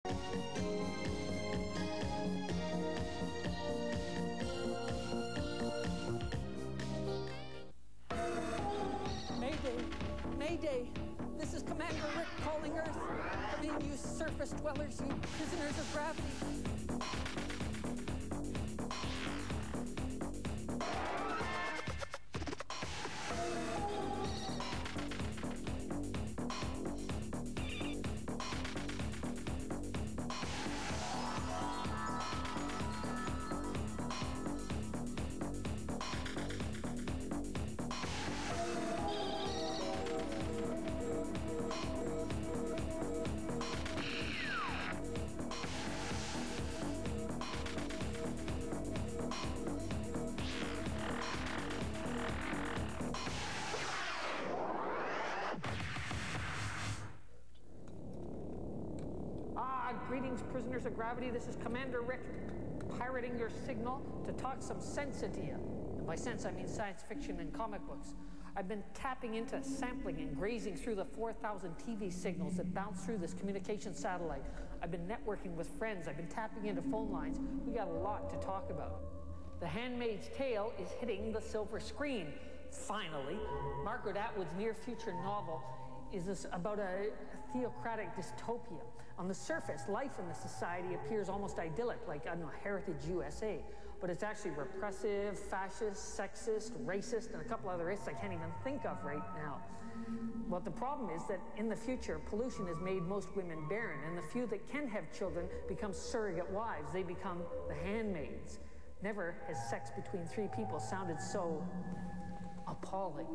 Mayday! Mayday! This is Commander Rick calling Earth. Come in, you surface dwellers, you prisoners of gravity. Greetings, prisoners of gravity. This is Commander Rick, pirating your signal to talk some sense into you. And by sense, I mean science fiction and comic books. I've been tapping into, sampling, and grazing through the 4,000 TV signals that bounce through this communication satellite. I've been networking with friends. I've been tapping into phone lines. We got a lot to talk about. The Handmaid's Tale is hitting the silver screen, finally. Margaret Atwood's near-future novel is about a theocratic dystopia. On the surface, life in the society appears almost idyllic, like, I don't know, Heritage USA. But it's actually repressive, fascist, sexist, racist, and a couple other isms I can't even think of right now. Well, the problem is that in the future, pollution has made most women barren, and the few that can have children become surrogate wives. They become the handmaids. Never has sex between three people sounded so appalling.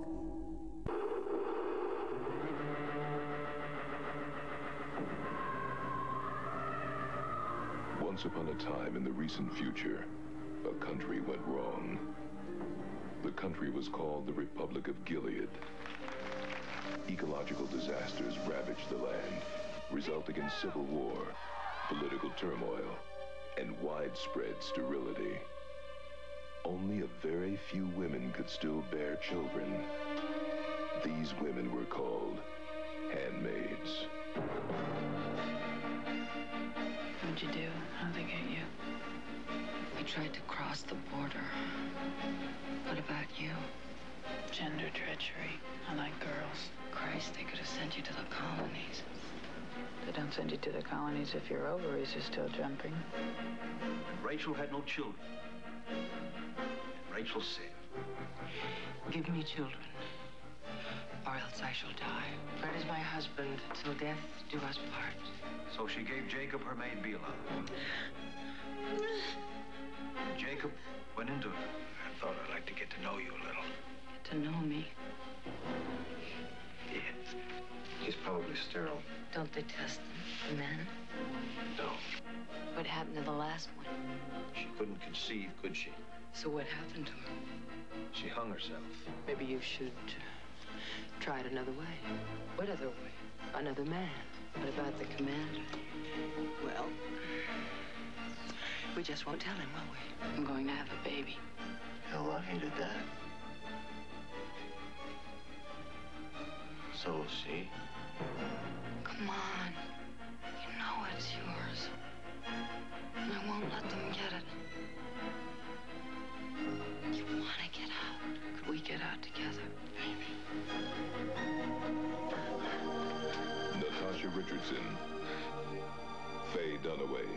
Once upon a time in the recent future, a country went wrong. The country was called the Republic of Gilead. Ecological disasters ravaged the land, resulting in civil war, political turmoil, and widespread sterility. Only a very few women could still bear children. These women were called handmaids. What'd you do? How'd they get you? We tried to cross the border. What about you? Gender treachery. I like girls. Christ, they could have sent you to the colonies. They don't send you to the colonies if your ovaries are still jumping. Rachel had no children. Rachel said, "Give me children, or else I shall die. Fred is my husband, till death do us part." So she gave Jacob her maid Beulah. Jacob went into her. I thought I'd like to get to know you a little. Get to know me? Yeah. She's probably sterile. Don't they test them, the men? No. What happened to the last one? She couldn't conceive, could she? So what happened to her? She hung herself. Maybe you should try it another way. What other way? Another man. What about the commander? Well, we just won't tell him, will we? I'm going to have a baby. He'll love you to death. So will she. Come on. You know it's yours. And I won't let them get it. You want to get out. Could we get out together? Maybe. Natasha Richardson, Faye Dunaway,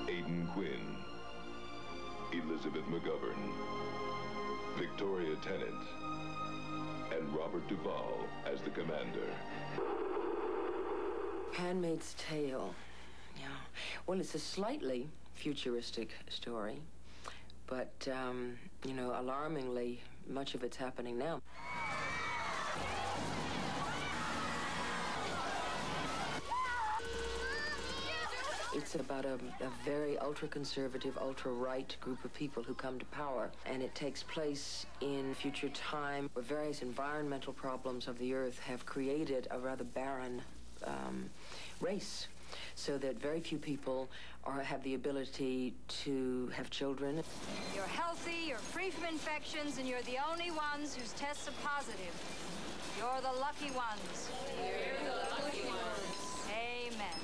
Aidan Quinn, Elizabeth McGovern, Victoria Tennant, and Robert Duvall as the commander. Handmaid's Tale. Yeah. Well, it's a slightly futuristic story, but, you know, alarmingly, much of it's happening now. It's about a very ultra-conservative, ultra-right group of people who come to power. And it takes place in future time where various environmental problems of the earth have created a rather barren race. So that very few people have the ability to have children. You're healthy, you're free from infections, and you're the only ones whose tests are positive. You're the lucky ones. We're the lucky ones. Amen.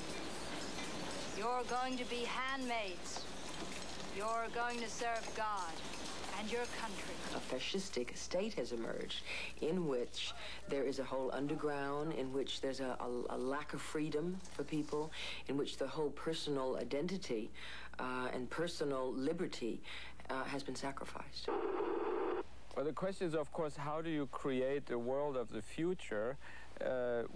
You're going to be handmaids. You're going to serve God and your country. A fascistic state has emerged in which there is a whole underground, in which there's a lack of freedom for people, in which the whole personal identity and personal liberty has been sacrificed. Well, the question is, of course, how do you create a world of the future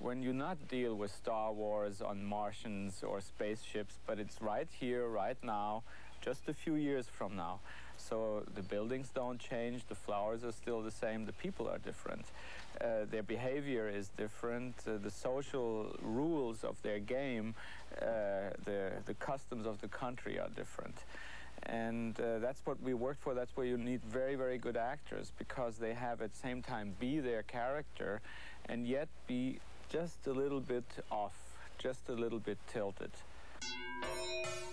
when you not deal with Star Wars on Martians or spaceships, but it's right here, right now, just a few years from now. So the buildings don't change, the flowers are still the same, the people are different. Their behavior is different, the social rules of their game, the customs of the country are different. And that's what we worked for. That's where you need very, very good actors, because they have at the same time be their character and yet be just a little bit off, just a little bit tilted.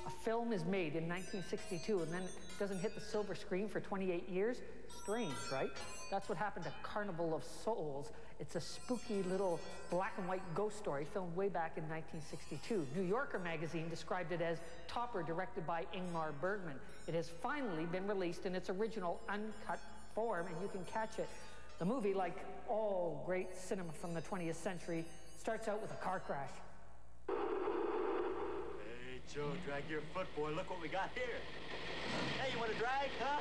A film is made in 1962 and then it doesn't hit the silver screen for 28 years? Strange, right? That's what happened to Carnival of Souls. It's a spooky little black and white ghost story filmed way back in 1962. New Yorker magazine described it as topper, directed by Ingmar Bergman. It has finally been released in its original uncut form, and you can catch it. The movie, like all great cinema from the 20th century, starts out with a car crash. Hey, Joe, drag your foot, boy. Look what we got here. Hey, you want to drag, huh?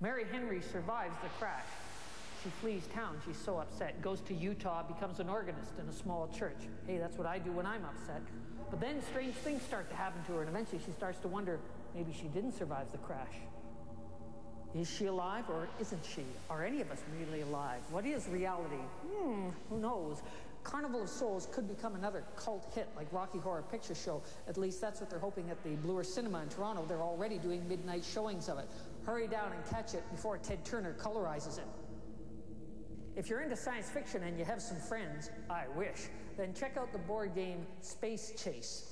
Mary Henry survives the crash. She flees town. She's so upset. Goes to Utah, becomes an organist in a small church. Hey, that's what I do when I'm upset. But then strange things start to happen to her, and eventually she starts to wonder, maybe she didn't survive the crash. Is she alive or isn't she? Are any of us really alive? What is reality? Who knows? Carnival of Souls could become another cult hit like Rocky Horror Picture Show. At least that's what they're hoping at the Bloor Cinema in Toronto. They're already doing midnight showings of it. Hurry down and catch it before Ted Turner colorizes it. If you're into science fiction and you have some friends, I wish, then check out the board game Space Chase.